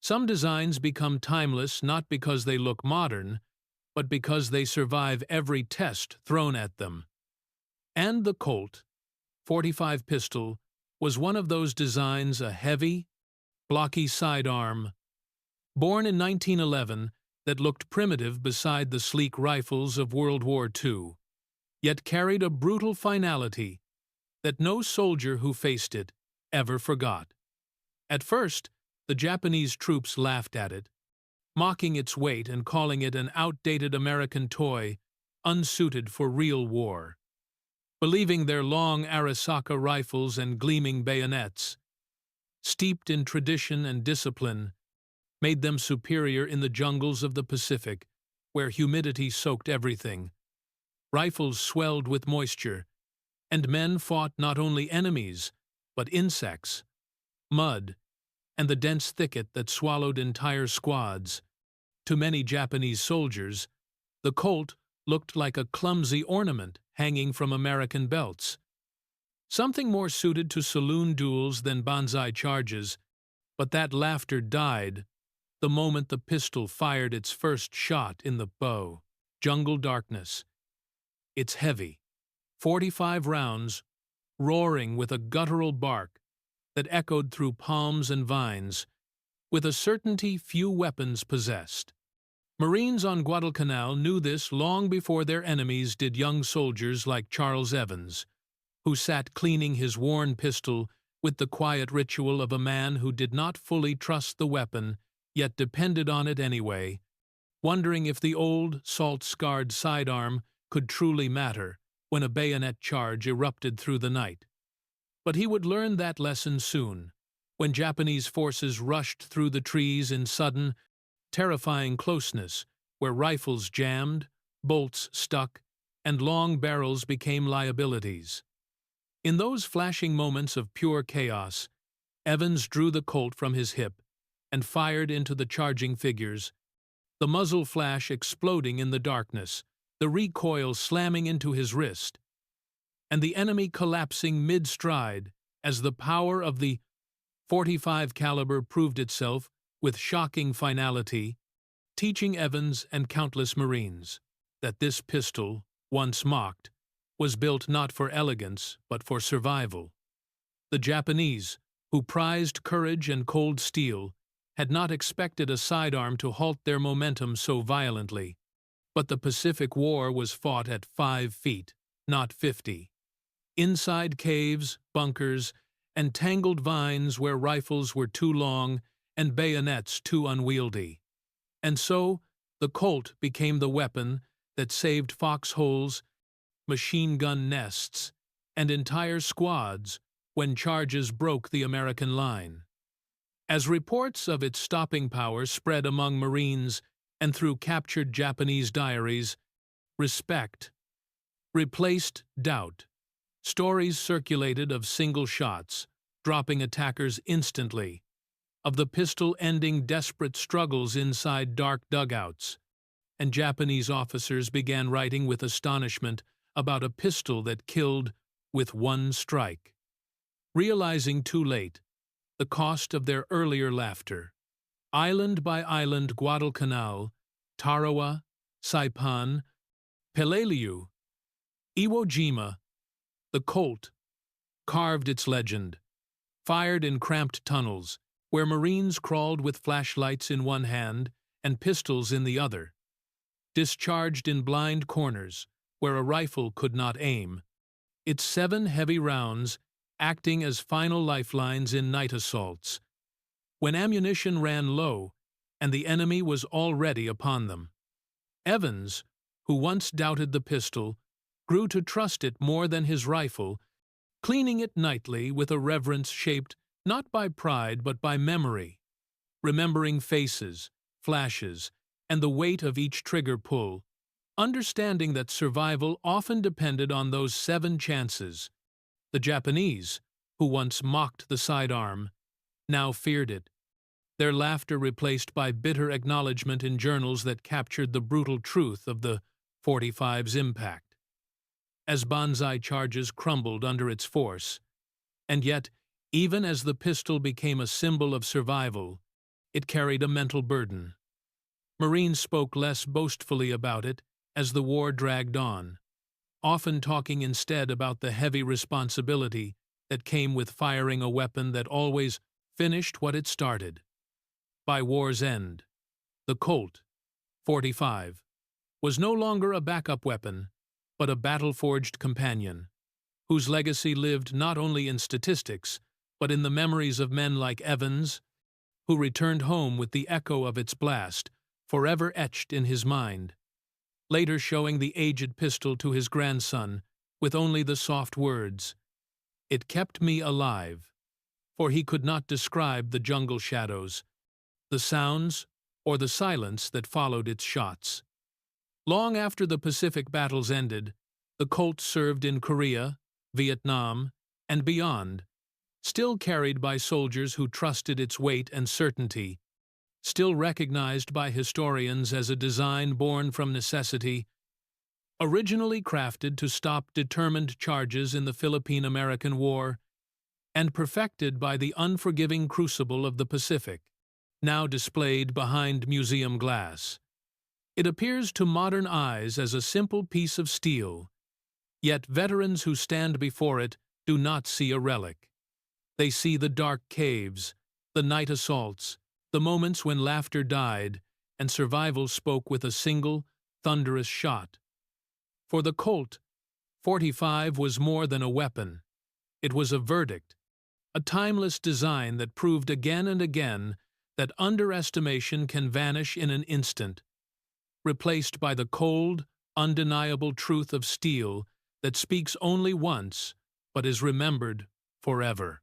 Some designs become timeless not because they look modern, but because they survive every test thrown at them. And the Colt .45 pistol was one of those designs, a heavy, blocky sidearm, born in 1911, that looked primitive beside the sleek rifles of World War II, yet carried a brutal finality that no soldier who faced it ever forgot. At first, the Japanese troops laughed at it, mocking its weight and calling it an outdated American toy, unsuited for real war. Believing their long Arisaka rifles and gleaming bayonets, steeped in tradition and discipline, made them superior in the jungles of the Pacific, where humidity soaked everything. Rifles swelled with moisture, and men fought not only enemies, but insects, mud, and the dense thicket that swallowed entire squads. To many Japanese soldiers, the Colt looked like a clumsy ornament hanging from American belts. Something more suited to saloon duels than banzai charges, but that laughter died the moment the pistol fired its first shot in the bow. Jungle darkness. Its heavy, 45 rounds, roaring with a guttural bark that echoed through palms and vines, with a certainty few weapons possessed. Marines on Guadalcanal knew this long before their enemies did. Young soldiers like Charles Evans, who sat cleaning his worn pistol with the quiet ritual of a man who did not fully trust the weapon, yet depended on it anyway, wondering if the old, salt-scarred sidearm could truly matter when a bayonet charge erupted through the night. But he would learn that lesson soon, when Japanese forces rushed through the trees in sudden, terrifying closeness, where rifles jammed, bolts stuck, and long barrels became liabilities. In those flashing moments of pure chaos, Evans drew the Colt from his hip and fired into the charging figures, the muzzle flash exploding in the darkness, the recoil slamming into his wrist, and the enemy collapsing mid-stride as the power of the .45 caliber proved itself with shocking finality, teaching Evans and countless Marines that this pistol, once mocked, was built not for elegance but for survival. The Japanese, who prized courage and cold steel, had not expected a sidearm to halt their momentum so violently, but the Pacific War was fought at 5 feet, not 50. Inside caves, bunkers, and tangled vines where rifles were too long and bayonets too unwieldy. And so, the Colt became the weapon that saved foxholes, machine gun nests, and entire squads when charges broke the American line. As reports of its stopping power spread among Marines and through captured Japanese diaries, respect replaced doubt. Stories circulated of single shots, dropping attackers instantly, of the pistol ending desperate struggles inside dark dugouts, and Japanese officers began writing with astonishment about a pistol that killed with one strike, realizing too late the cost of their earlier laughter. Island by island, Guadalcanal, Tarawa, Saipan, Peleliu, Iwo Jima, the Colt carved its legend, fired in cramped tunnels, where Marines crawled with flashlights in one hand and pistols in the other, discharged in blind corners, where a rifle could not aim, its 7 heavy rounds acting as final lifelines in night assaults, when ammunition ran low and the enemy was already upon them. Evans, who once doubted the pistol, grew to trust it more than his rifle, cleaning it nightly with a reverence shaped not by pride but by memory, remembering faces, flashes, and the weight of each trigger pull, understanding that survival often depended on those 7 chances. The Japanese, who once mocked the sidearm, now feared it, their laughter replaced by bitter acknowledgement in journals that captured the brutal truth of the .45's impact. As banzai charges crumbled under its force, and yet, even as the pistol became a symbol of survival, it carried a mental burden. Marines spoke less boastfully about it as the war dragged on, often talking instead about the heavy responsibility that came with firing a weapon that always finished what it started. By war's end, the Colt, 45, was no longer a backup weapon, but a battle-forged companion, whose legacy lived not only in statistics, but in the memories of men like Evans, who returned home with the echo of its blast, forever etched in his mind, later showing the aged pistol to his grandson with only the soft words, "It kept me alive," for he could not describe the jungle shadows, the sounds, or the silence that followed its shots. Long after the Pacific battles ended, the Colt served in Korea, Vietnam, and beyond, still carried by soldiers who trusted its weight and certainty, still recognized by historians as a design born from necessity, originally crafted to stop determined charges in the Philippine-American War, and perfected by the unforgiving crucible of the Pacific, now displayed behind museum glass. It appears to modern eyes as a simple piece of steel, yet veterans who stand before it do not see a relic. They see the dark caves, the night assaults, the moments when laughter died and survival spoke with a single, thunderous shot. For the Colt, 45 was more than a weapon. It was a verdict, a timeless design that proved again and again that underestimation can vanish in an instant, replaced by the cold, undeniable truth of steel that speaks only once but is remembered forever.